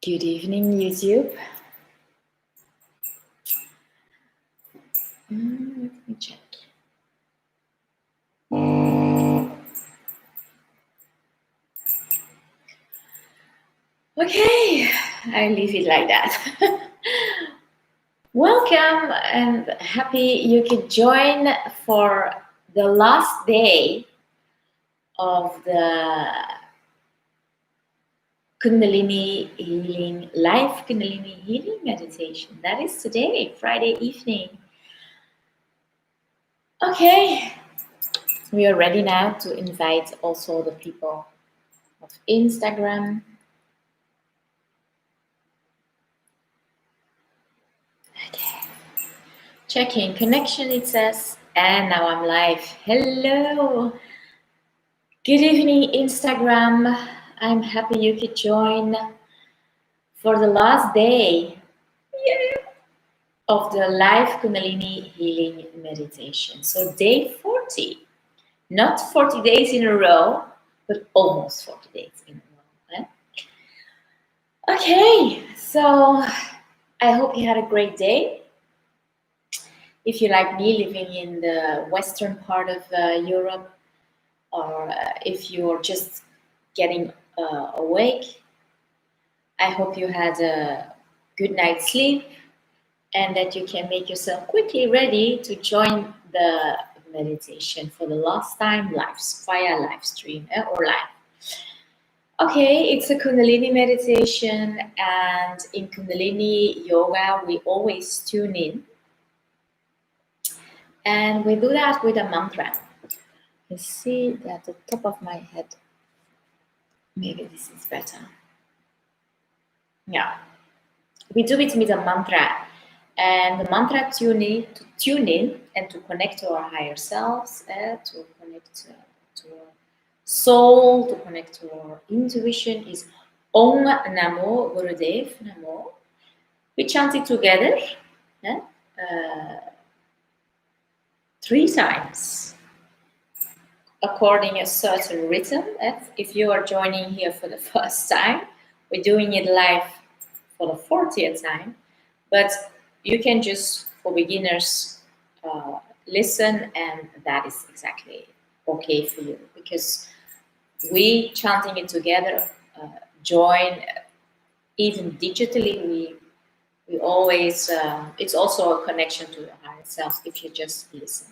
Good evening, YouTube. Let me check. Okay, I leave it like that. Welcome and happy you could join for the last day of the Kundalini healing, live Kundalini healing meditation. That is today, Friday evening. Okay, we are ready now to invite also the people of Instagram. Okay. Checking connection, it says, and now I'm live. Hello. Good evening, Instagram. I'm happy you could join for the last day of the live Kundalini healing meditation. So day 40, not 40 days in a row, but almost 40 days in a row. Okay, so I hope you had a great day. If you like me, living in the western part of Europe, or if you're just getting awake, I hope you had a good night's sleep and that you can make yourself quickly ready to join the meditation for the last time live, via live stream or live. Okay, it's a Kundalini meditation, and in Kundalini yoga we always tune in, and we do that with a mantra. You see that at the top of my head, maybe this is better. Yeah, we do it with a mantra, and the mantra to tune in and to connect to our higher selves, to connect to our soul, to connect to our intuition is Om Namo Gurudev Namo. We chant it together 3 times according a certain rhythm. If you are joining here for the first time, we're doing it live for the 40th time, but you can just, for beginners, listen, and that is exactly okay for you, because we chanting it together, join, even digitally, we always, it's also a connection to your higher self if you just listen.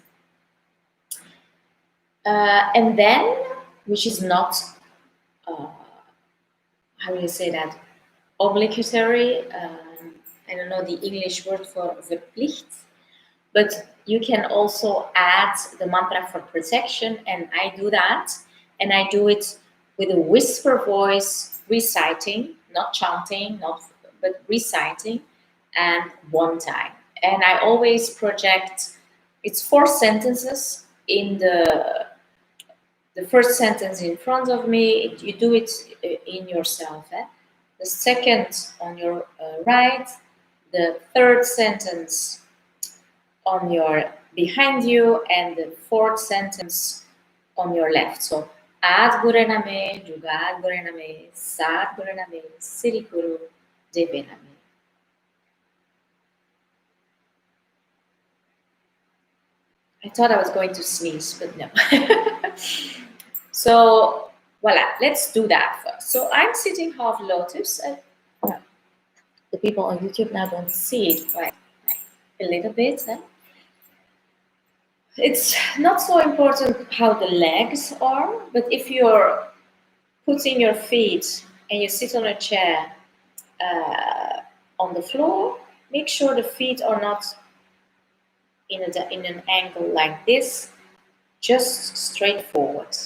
And then, which is not, how do you say that, obligatory, I don't know the English word for verplicht, but you can also add the mantra for protection, and I do that, and I do it with a whisper voice, reciting, not chanting, but reciting, and 1 time. And I always project, it's 4 sentences in the first sentence in front of me, you do it in yourself. The second on your right, the third sentence on your behind you, and the 4th sentence on your left. So Ad Gurename, Jugad Gurename, Sad Gurename, Sirikuru, Devename. I thought I was going to sneeze, but no. So, voila, let's do that first. So I'm sitting half lotus. The people on YouTube now don't see it quite a little bit. It's not so important how the legs are, but if you're putting your feet and you sit on a chair on the floor, make sure the feet are not in an angle like this, just straight forward.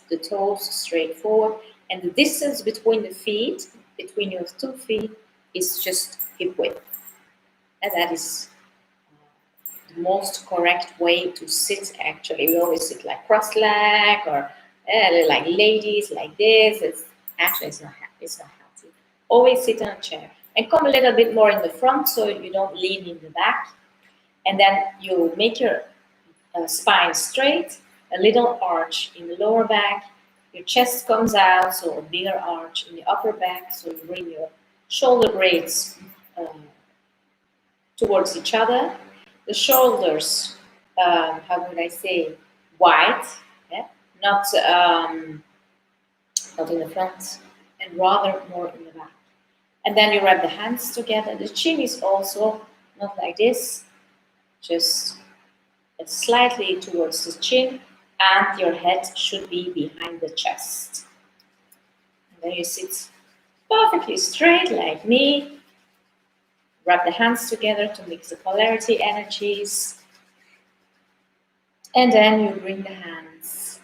The toes straight forward, and the distance between the feet, between your 2 feet, is just hip width. And that is the most correct way to sit. Actually, we always sit like cross-leg, or like ladies like this. It's not healthy. Always sit on a chair and come a little bit more in the front so you don't lean in the back, and then you make your spine straight, a little arch in the lower back, your chest comes out, so a bigger arch in the upper back, so you bring your shoulder blades towards each other. The shoulders, how would I say, wide, yeah? not not in the front, and rather more in the back. And then you wrap the hands together. The chin is also not like this, just slightly towards the chin, and your head should be behind the chest. And then you sit perfectly straight like me. Wrap the hands together to mix the polarity energies. And then you bring the hands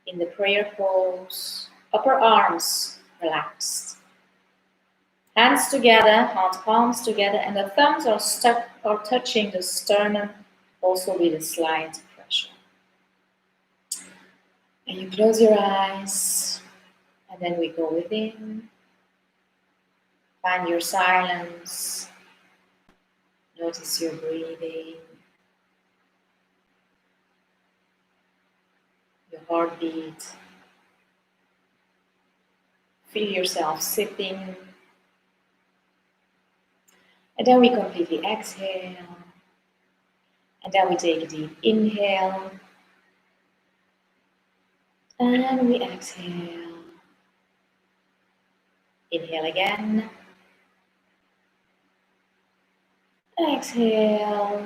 in the prayer pose, upper arms relaxed. Hands together, heart palms together, and the thumbs are stuck or touching the sternum, also with a slight pressure. And you close your eyes, and then we go within. Find your silence. Notice your breathing, your heartbeat. Feel yourself sitting. And then we completely exhale. And then we take a deep inhale. And we exhale. Inhale again. Exhale.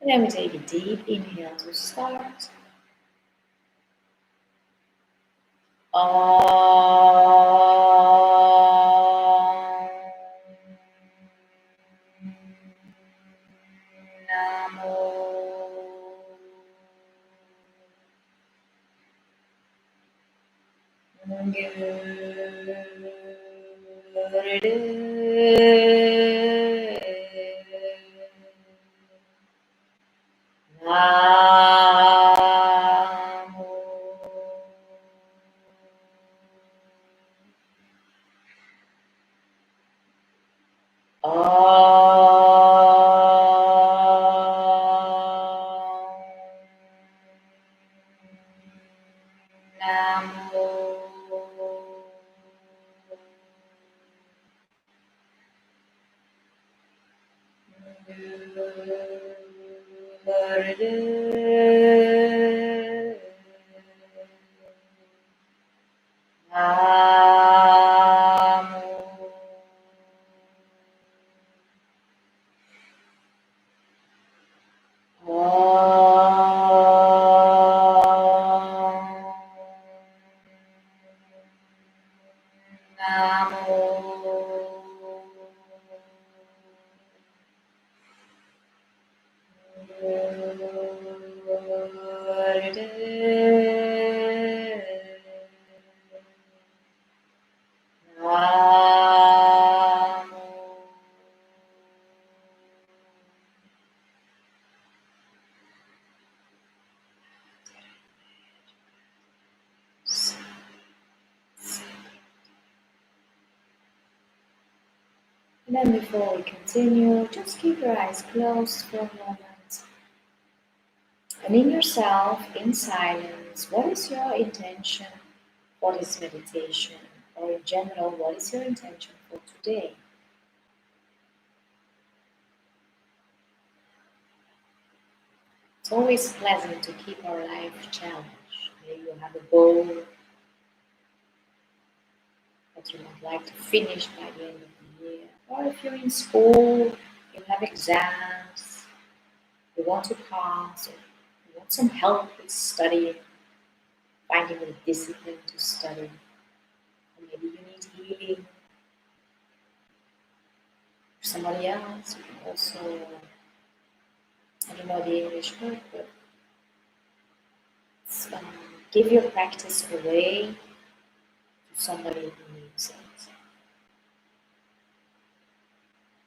And then we take a deep inhale to start. And then before we continue, just keep your eyes closed for a moment. And in yourself, in silence, what is your intention for this meditation? Or in general, what is your intention for today? It's always pleasant to keep our life challenged. Maybe you have a goal that you would like to finish by the end of the year. Or if you're in school, you have exams, you want to pass, or you want some help with studying, finding the discipline to study. Or maybe you need healing. For somebody else, you can also, I don't know the English word, but give your practice away to somebody who needs it,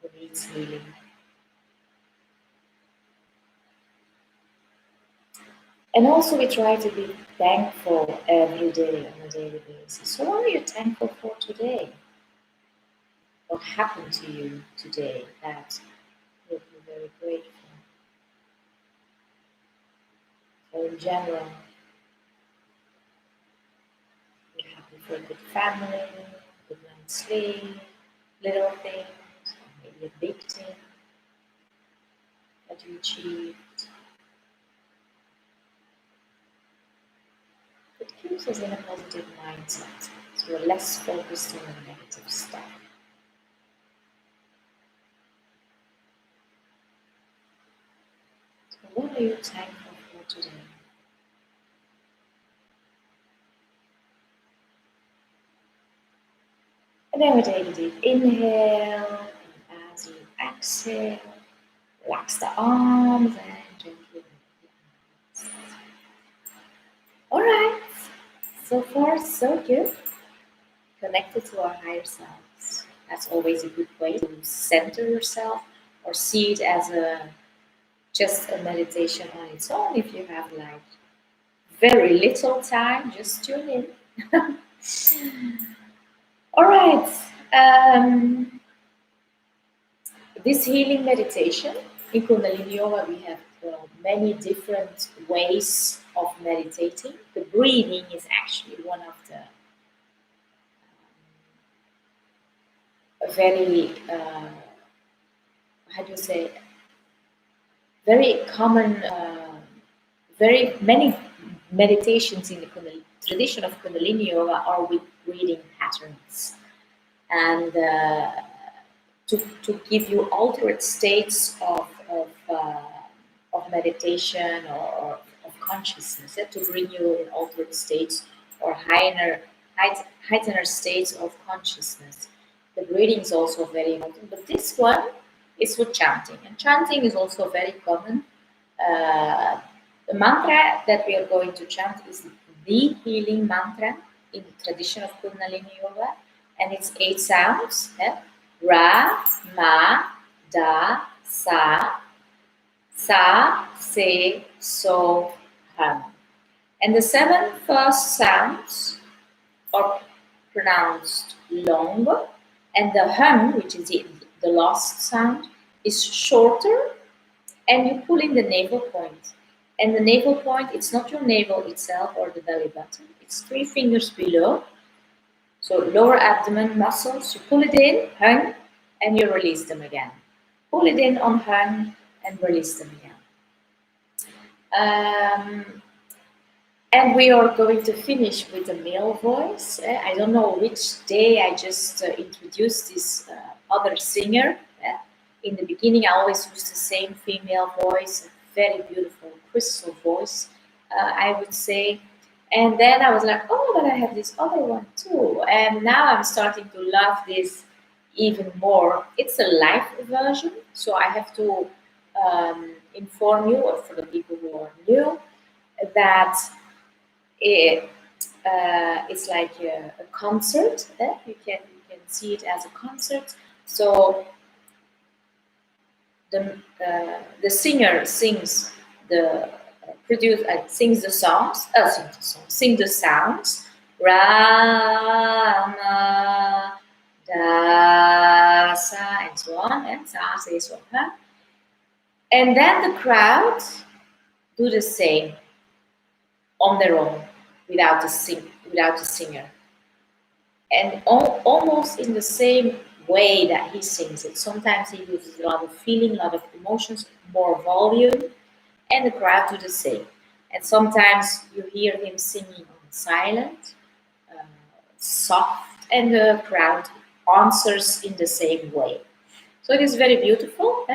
who needs healing. And also we try to be thankful every day on a daily basis. So what are you thankful for today? What happened to you today that you'll be very grateful? So in general, you're happy for a good family, good night's sleep, little things, or maybe a big thing that you achieved. It keeps us in a positive mindset, so we're less focused on the negative stuff. So what are you thankful for today? And then we take a deep inhale, and as you exhale, relax the arms and gently relax. Alright, so far so good. Connected to our higher selves. That's always a good way to center yourself or see it as just a meditation on its own. If you have like very little time, just tune in. All right. This healing meditation in Kundalini Yoga, we have many different ways of meditating. The breathing is actually one of the very, how do you say, very common, very many meditations in the tradition of Kundalini Yoga are with breathing patterns. And to give you altered states of meditation or of consciousness, to bring you in altered states or heightened states of consciousness. The breathing is also very important, but this one is for chanting, and chanting is also very common. The mantra that we are going to chant is the healing mantra in the tradition of Kundalini Yoga, and it's 8 sounds. Ra, Ma, Da, Sa, Sa, Se, So, Hum. And the 7 first sounds are pronounced long, and the hum, which is the last sound, is shorter, and you pull in the navel point. And the navel point, it's not your navel itself or the belly button, it's 3 fingers below. So lower abdomen muscles, you pull it in, hung, and you release them again. Pull it in on hung and release them again. And we are going to finish with a male voice. I don't know which day I just introduced this other singer. In the beginning, I always used the same female voice, a very beautiful crystal voice, I would say. And then I was like, oh, but I have this other one too. And now I'm starting to love this even more. It's a live version, so I have to inform you, or for the people who are new, that it's like a concert. You can see it as a concert. So the singer sings sings the songs, sing the sounds. Rama, Da, Sa, and so on, and Sa, Se, So, Ha. And then the crowd do the same on their own, without a singer, and almost in the same way that he sings it. Sometimes he uses a lot of feeling, a lot of emotions, more volume, and the crowd do the same. And sometimes you hear him singing on silent, soft, and the crowd answers in the same way. So it is very beautiful.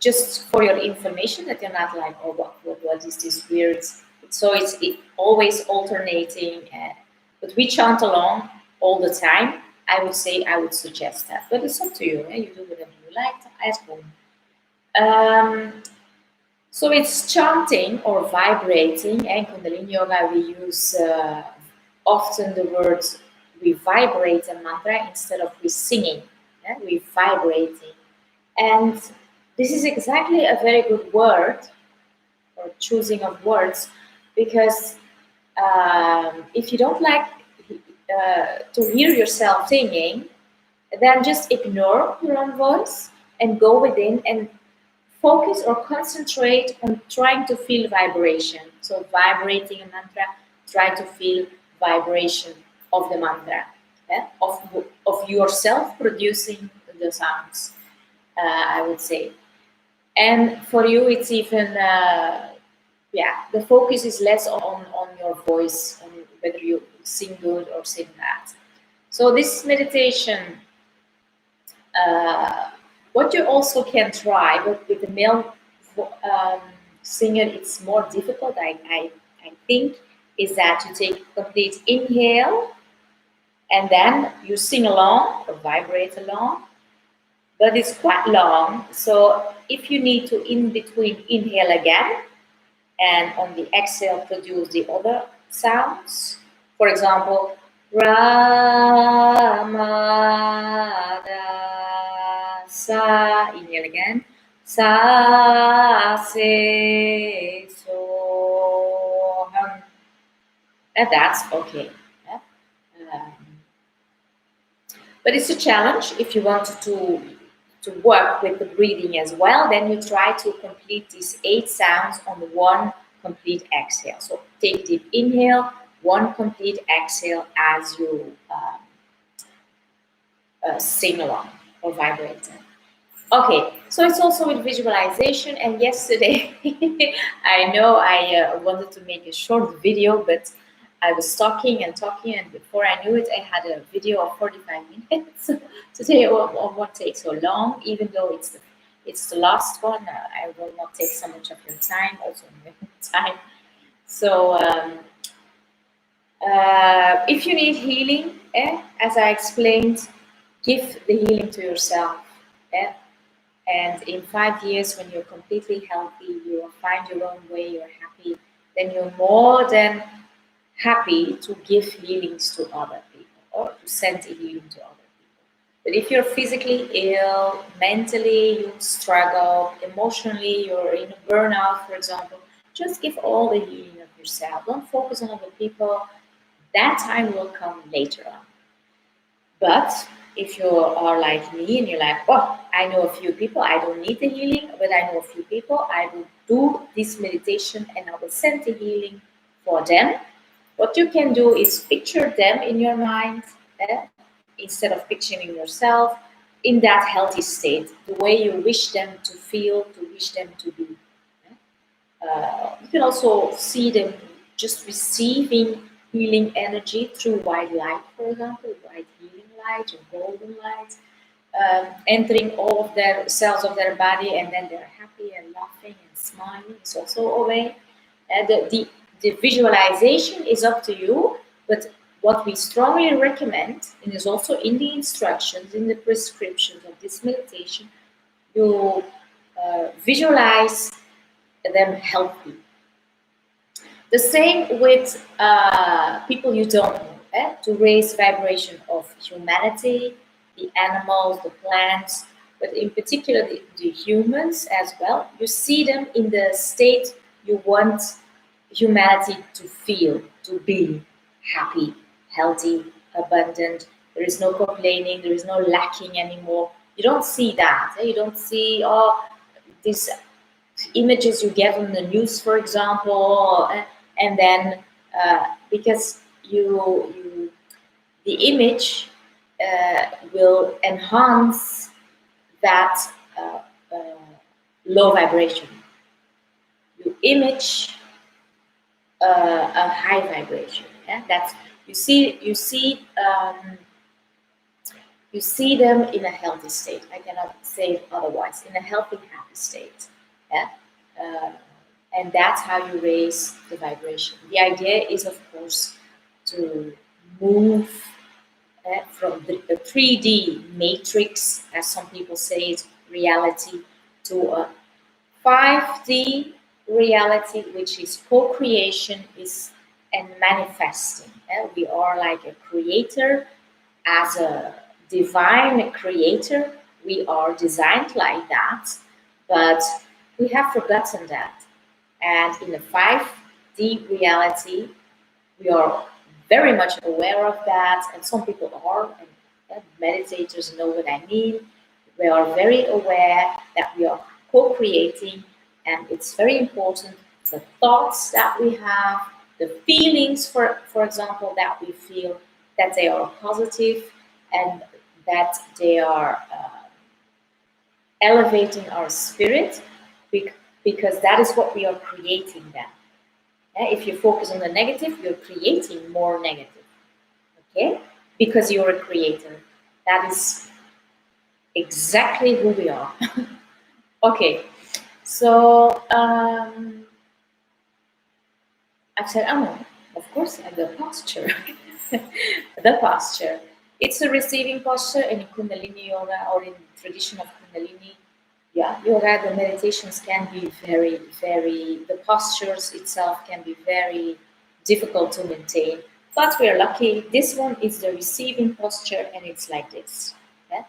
Just for your information, that you're not like, oh, what is this weird? So it's always alternating, but we chant along all the time. I would suggest that, but it's up to you. You do whatever you like at home. So it's chanting or vibrating. In Kundalini Yoga, we use often the words, we vibrate a mantra instead of we singing. We vibrating, and this is exactly a very good word or choosing of words, because if you don't like to hear yourself singing, then just ignore your own voice and go within and focus or concentrate on trying to feel vibration. So vibrating a mantra, try to feel vibration of the mantra, of yourself producing the sounds, I would say. And for you, it's even, the focus is less on your voice, on whether you sing good or sing bad. So this meditation, what you also can try, but with the male um, singer, it's more difficult, I think, is that you take a complete inhale and then you sing along or vibrate along, but it's quite long. So if you need to in between inhale again and on the exhale produce the other sounds, for example, Ramada sa, inhale again, sa se so hum, and that's okay. Yeah? Um, but it's a challenge if you want to work with the breathing as well. Then you try to complete these 8 sounds on one complete exhale. So take deep inhale, one complete exhale as you sing along or vibrate. Okay, so it's also with visualization. And yesterday, I know I wanted to make a short video, but I was talking and talking, and before I knew it, I had a video of 45 minutes. Today, it won't take so long, even though it's the last one. I will not take so much of your time, also your time. So, if you need healing, as I explained, give the healing to yourself. And in 5 years, when you're completely healthy, you will find your own way, you're happy, then you're more than happy to give healings to other people or to send a healing to other people. But if you're physically ill, mentally you struggle, emotionally you're in a burnout, for example, just give all the healing of yourself. Don't focus on other people. That time will come later on. But if you are like me and you're like, oh, I know a few people, I don't need the healing, but I know a few people, I will do this meditation and I will send the healing for them. What you can do is picture them in your mind, instead of picturing yourself in that healthy state, the way you wish them to feel, to wish them to be. You can also see them just receiving healing energy through white light, for example, white healing light or golden light, entering all of their cells of their body, and then they're happy and laughing and smiling. It's also a way. The visualization is up to you, but what we strongly recommend, and is also in the instructions, in the prescriptions of this meditation, you visualize them healthy. The same with people you don't know, to raise vibration of humanity, the animals, the plants, but in particular the humans as well. You see them in the state you want humanity to feel, to be happy, healthy, abundant. There is no complaining, there is no lacking anymore. You don't see that. You don't see, oh, these images you get on the news, for example, and then because the image will enhance that uh, low vibration. You image a high vibration. Yeah, that's you see them in a healthy state. I cannot say it otherwise. In a healthy, happy state. Yeah. Uh, and that's how you raise the vibration. The idea is, of course, to move from the 3D matrix, as some people say it, reality, to a 5D reality, which is co-creation, is and manifesting. We are like a creator, as a divine creator. We are designed like that, but we have forgotten that. And in the 5D reality, we are very much aware of that, and some people are, and meditators know what I mean. We are very aware that we are co-creating, and it's very important the thoughts that we have, the the feelings, for example, that we feel, that they are positive and that they are elevating our spirit, because that is what we are creating then. If you focus on the negative, you're creating more negative. Okay? Because you're a creator. That is exactly who we are. Okay, so I said, oh no, of course, the posture. The posture. It's a receiving posture in Kundalini yoga, or in tradition of Kundalini. Yeah, yoga, the meditations can be the postures itself can be very difficult to maintain. But we are lucky. This one is the receiving posture, and it's like this. Yeah?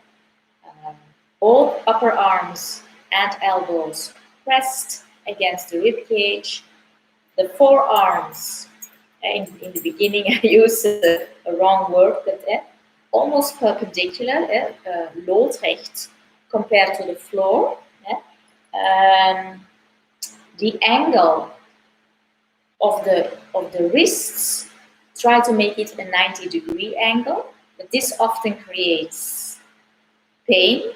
Um, Both upper arms and elbows pressed against the rib cage. The forearms, in the beginning I used a wrong word, but almost perpendicular, loodrecht, compared to the floor. The angle of the wrists, try to make it a 90-degree angle, but this often creates pain.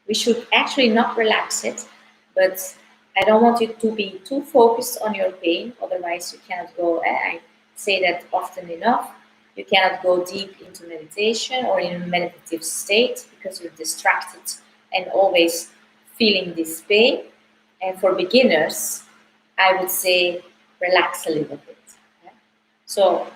We should actually not relax it, but I don't want you to be too focused on your pain, otherwise you cannot go, I say that often enough, you cannot go deep into meditation or in a meditative state because you're distracted and always feeling this pain. And for beginners, I would say relax a little bit. Yeah? So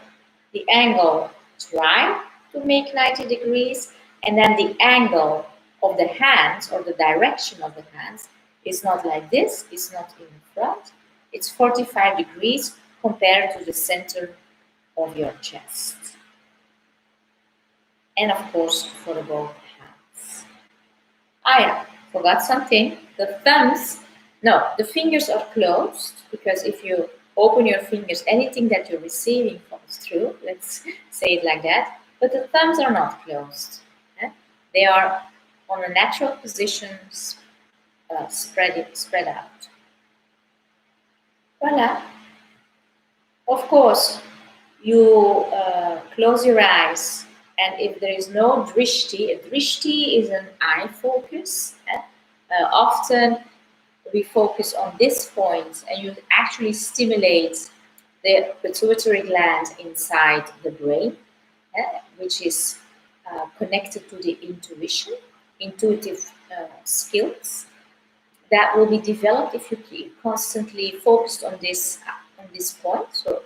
the angle, try to make 90 degrees, and then the angle of the hands, or the direction of the hands, is not like this, it's not in the front, it's 45 degrees compared to the center of your chest. And of course, for the both hands. Yeah, forgot something. The thumbs, no, the fingers are closed, because if you open your fingers, anything that you're receiving comes through. Let's say it like that. But the thumbs are not closed. They are on a natural position, spread out. Voila. Of course, you close your eyes, and if there is no drishti, a drishti is an eye focus. Often we focus on this point, and you actually stimulate the pituitary gland inside the brain, which is connected to the intuitive skills that will be developed if you keep constantly focused on this point. So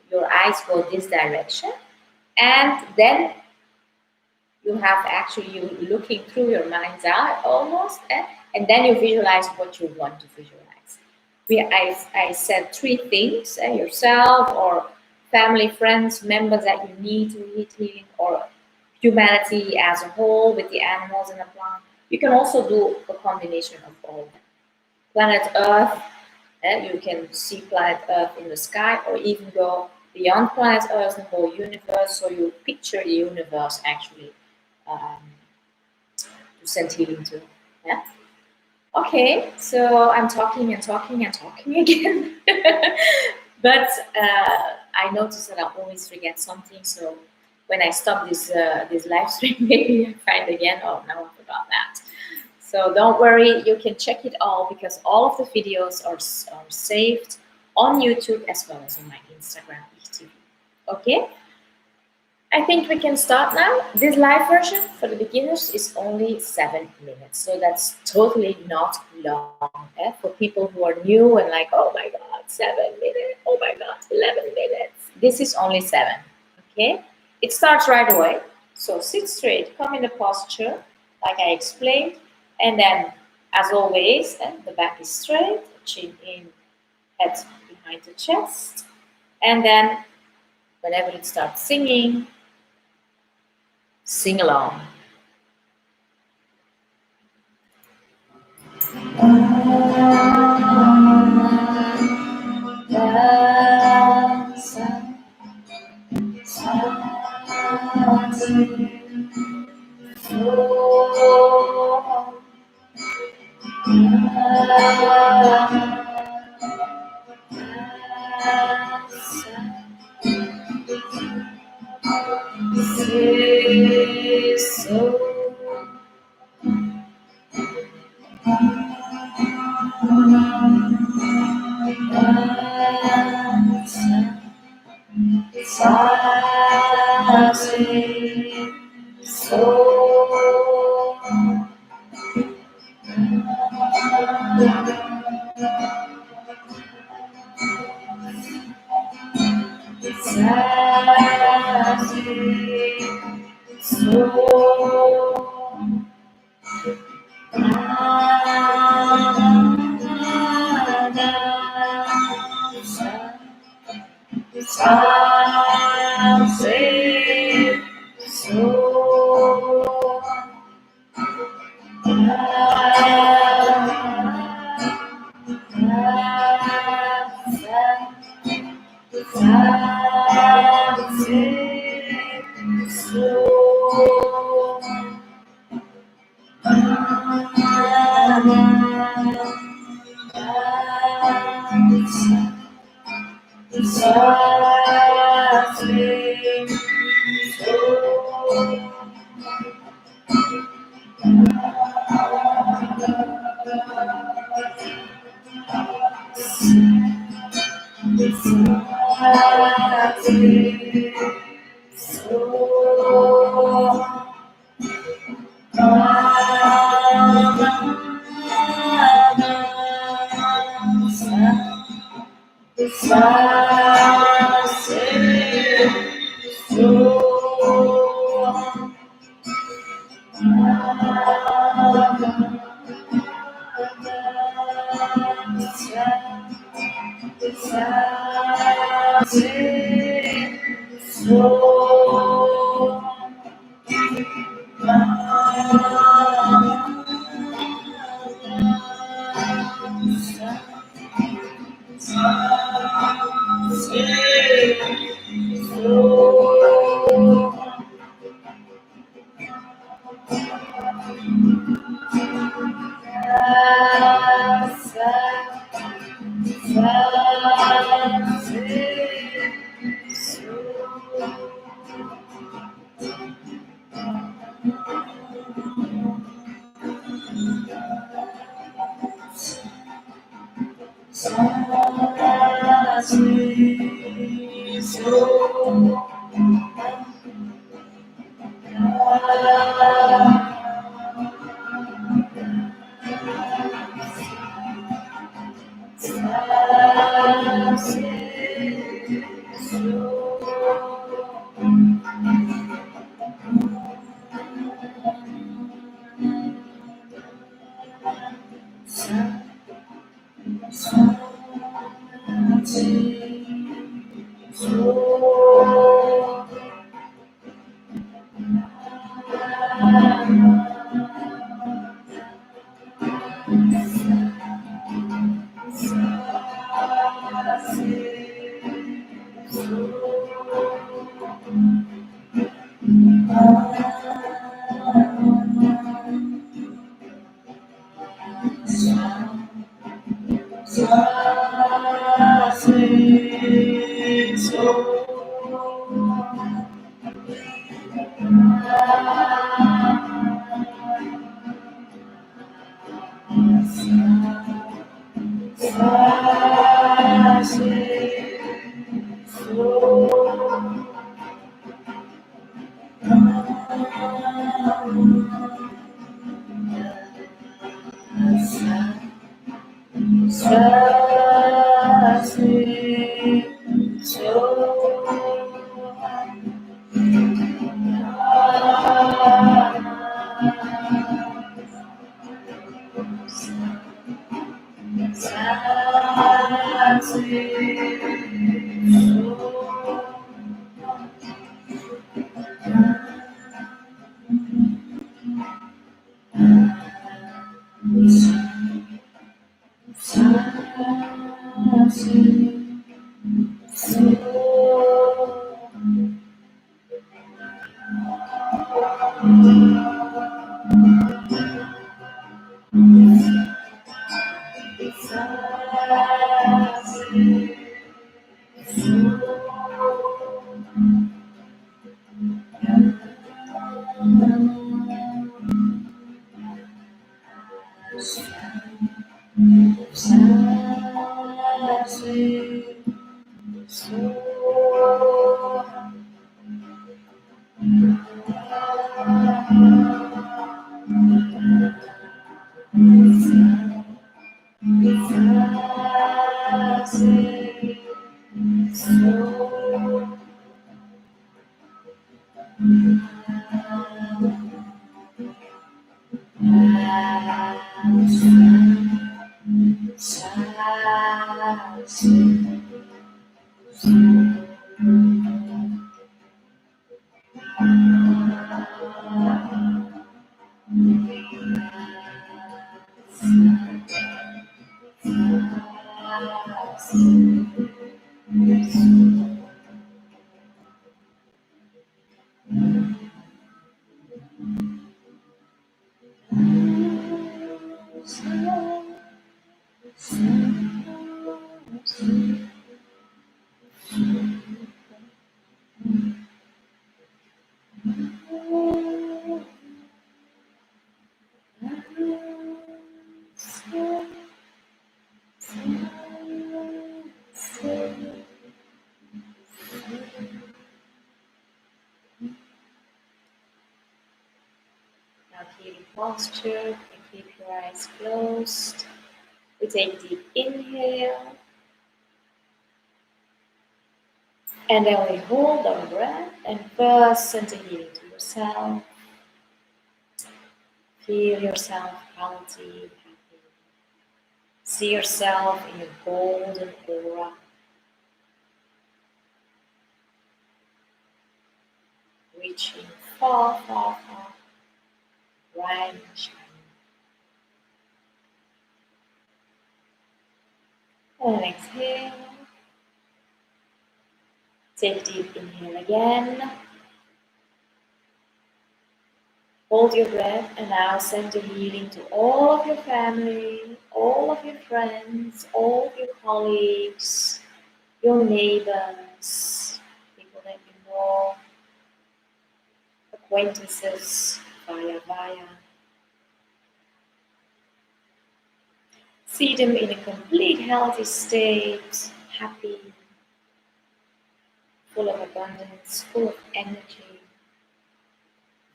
your eyes go this direction, and then you have actually you looking through your mind's eye almost, and then you visualize what you want to visualize. I said three things: yourself, or family, friends, members that you need to need healing, or humanity as a whole with the animals and the plant. You can also do a combination of all. Planet Earth, you can see planet Earth in the sky, or even go beyond planet Earth, the whole universe. So you picture the universe actually to send healing to. Yeah. Okay, so I'm talking and talking and talking again, but I notice that I always forget something. So when I stop this live stream, maybe I find again. Oh, now I forgot that. So don't worry, you can check it all, because all of the videos are saved on YouTube as well as on my Instagram TV. Okay? I think we can start now. This live version for the beginners is only 7 minutes, so that's totally not long. For people who are new and like, oh my God, 7 minutes, oh my God, 11 minutes. This is only 7, okay? It starts right away. So sit straight, come in the posture, like I explained, and then, as always, the back is straight, chin in, head behind the chest, and then whenever it starts singing, sing along. Now keep your posture and keep your eyes closed. We take deep inhale and then we hold our breath and first send a healing to yourself. Feel yourself healthy, happy. See yourself in your golden aura, reaching far, far, far, bright and shining. And exhale. Take deep inhale again. Hold your breath and now send a healing to all of your family, all of your friends, all of your colleagues, your neighbors, people that you know, acquaintances, via. See them in a complete healthy state, happy, full of abundance, full of energy,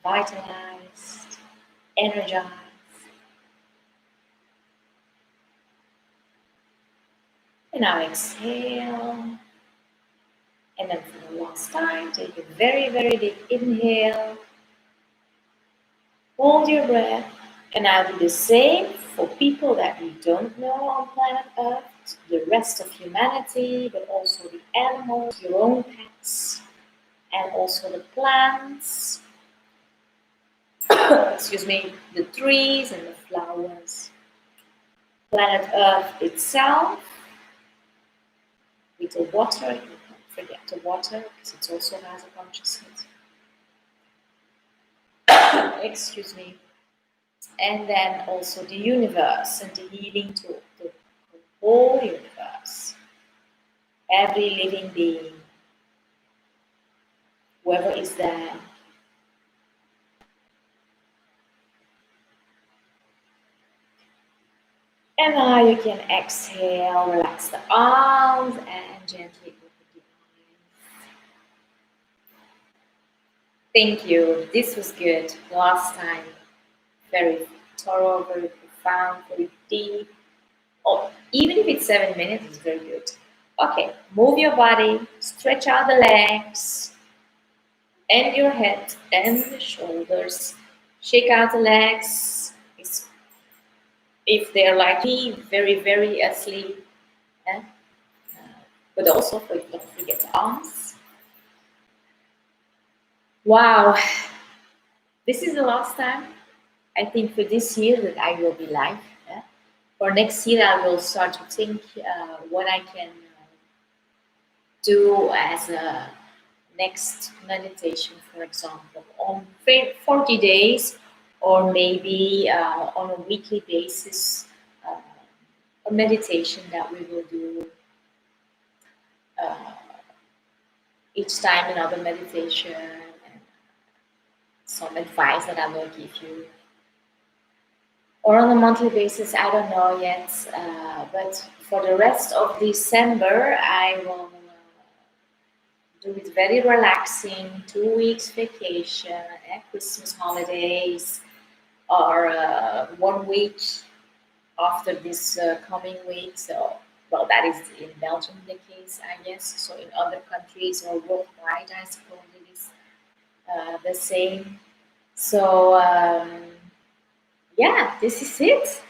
vitalized, energized. And now exhale. And then for the last time, take a very, very deep inhale. Hold your breath. And now do the same for people that you don't know on planet Earth, the rest of humanity, but also the animals, your own pets, and also the plants, excuse me, the trees and the flowers. Planet Earth itself, with the water, you can't forget the water because it also has a consciousness. Excuse me. And then also the universe and the healing to the whole universe. Every living being, whoever is there. And now you can exhale, relax the arms and gently open the eyes. Thank you. This was good. Last time, very thorough, very profound, very deep. Oh, even if it's 7 minutes, it's very good. Okay, move your body, stretch out the legs, and your head and the shoulders. Shake out the legs. If they're like me, very, very asleep. Eh? But also, don't forget the arms. Wow, this is the last time, I think, for this year that I will be live. For next year, I will start to think what I can do as a next meditation, for example, on 40 days or maybe on a weekly basis, a meditation that we will do uh, each time another meditation and some advice that I will give you. Or on a monthly basis, I don't know yet, but for the rest of December, I will do it very relaxing, 2 weeks vacation, Christmas holidays, or 1 week after this coming week. So, well, that is in Belgium the case, I guess. So in other countries or worldwide, I suppose it is the same. So yeah, this is it.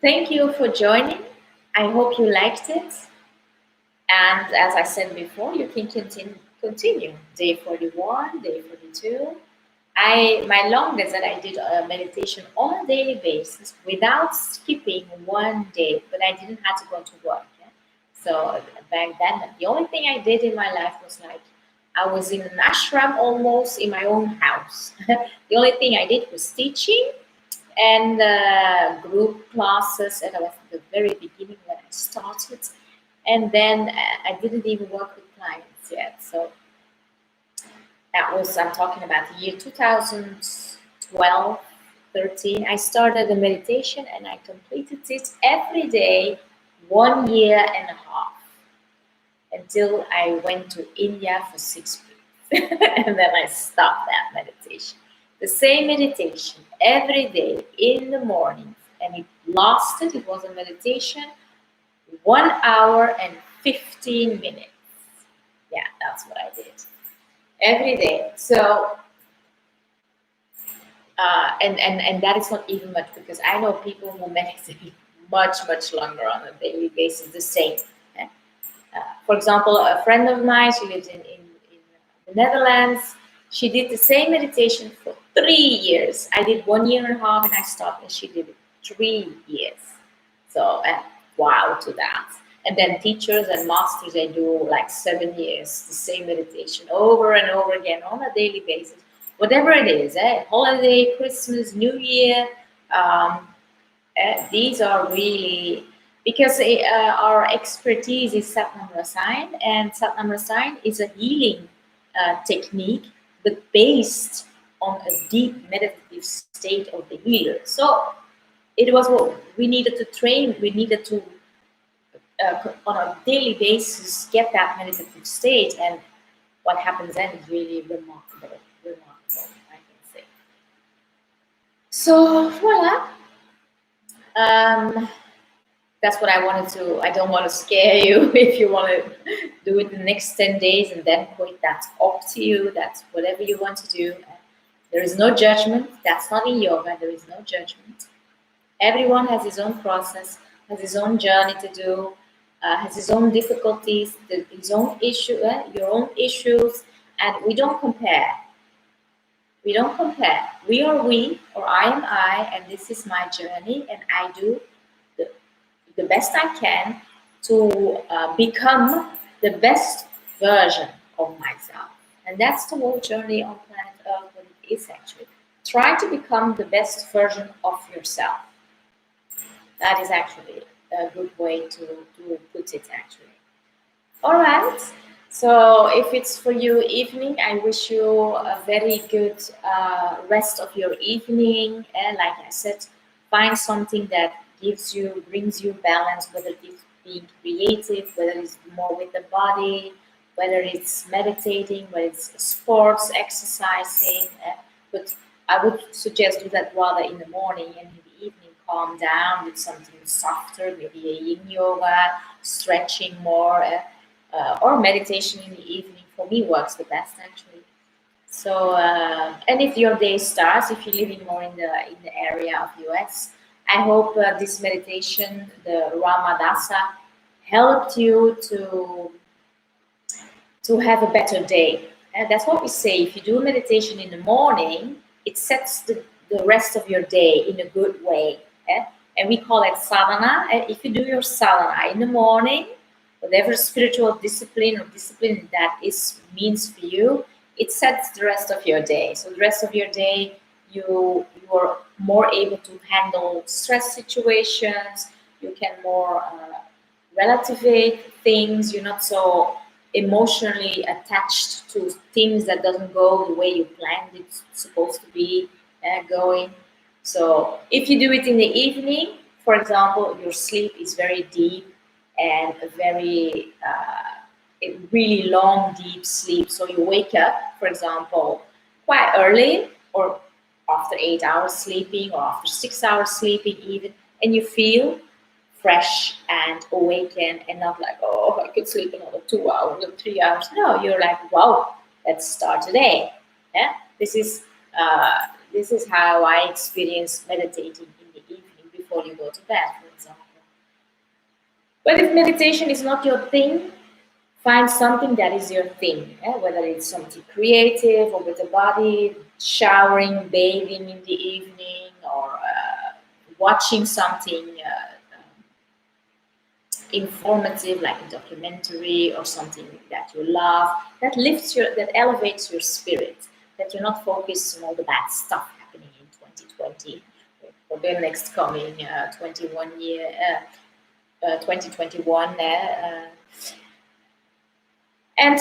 Thank you for joining. I hope you liked it. And as I said before, you can continue day 41, day 42. My longest that I did a meditation on a daily basis without skipping one day, but I didn't have to go to work. Yeah? So back then, the only thing I did in my life was like I was in an ashram almost in my own house. The only thing I did was teaching and group classes, and I was at the very beginning when I started, and then I didn't even work with clients yet. So that was, I'm talking about the year 2012, 13. I started the meditation and I completed it every day, 1 year and a half, until I went to India for 6 weeks. And then I stopped that meditation. The same meditation every day in the morning. And it was a meditation, 1 hour and 15 minutes. Yeah, that's what I did every day. So and that is not even much, because I know people who meditate much longer on a daily basis. The same. eh? For example, a friend of mine, she lives in the Netherlands. She did the same meditation for 3 years. I did 1 year and a half, and I stopped, and she did it 3 years. So wow to that. And then teachers and masters, they do like 7 years, the same meditation over and over again on a daily basis. Whatever it is, holiday, Christmas, New Year, um, these are really, because our expertise is Satnam Rasayan, and Satnam Rasayan is a healing technique, but based on a deep meditative state of the healer. So it was what we needed to train. We needed to, on a daily basis, get that meditative state, and what happens then is really remarkable. Remarkable, I can say. So voila. Um, that's what I wanted to. I don't want to scare you. If you want to do it the next 10 days and then quit, that's up to you. That's whatever you want to do. There is no judgment. That's not in yoga. There is no judgment. Everyone has his own process, has his own journey to do, has his own difficulties, his own issue, your own issues, and we don't compare. We don't compare. We are we, or I am I, and this is my journey, and I do the, the best I can to become the best version of myself. And that's the whole journey on planet Earth, what it is actually. Try to become the best version of yourself. That is actually a good way to put it, actually. All right. So if it's for you evening, I wish you a very good rest of your evening. And like I said, find something that brings you balance, whether it's being creative, whether it's more with the body, whether it's meditating, whether it's sports, exercising. But I would suggest do that rather in the morning, and in the evening calm down with something softer, maybe a yin yoga, stretching more. Or meditation in the evening for me works the best, actually. So and if your day starts, if you're living more in the area of US, I hope this meditation, the Ramadasa, helped you to have a better day. And that's what we say. If you do meditation in the morning, it sets the rest of your day in a good way. And we call it sadhana. If you do your sadhana in the morning, whatever spiritual discipline or discipline that is means for you, it sets the rest of your day. So the rest of your day, you are more able to handle stress situations. You can more relativate things. You're not so emotionally attached to things that doesn't go the way you planned it's supposed to be going. So if you do it in the evening, for example, your sleep is very deep and a very a really long, deep sleep. So you wake up, for example, quite early, or after 8 hours sleeping, or after 6 hours sleeping, even, and you feel fresh and awakened, and not like, oh, I could sleep another 2 hours or 3 hours. No, you're like, wow, let's start today. Yeah, uh, this is how I experience meditating in the evening before you go to bed, for example. But if meditation is not your thing, find something that is your thing. Whether it's something creative or with the body, showering, bathing in the evening, or watching something informative like a documentary or something that you love, that elevates your spirit, that you're not focused on all the bad stuff happening in 2020 or the next coming 21 year 2021 and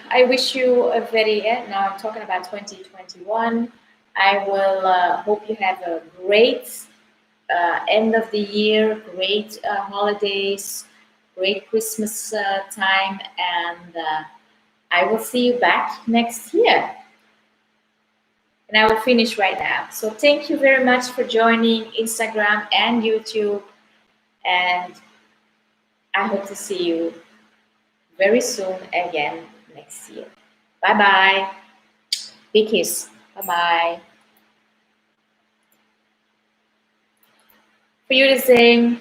I wish you a very now I'm talking about 2021. I will hope you have a great end of the year, great holidays, great Christmas time, and I will see you back next year. And I will finish right now. So thank you very much for joining Instagram and YouTube, and I hope to see you very soon again next year. Bye bye. Big kiss. Bye bye. For you the same.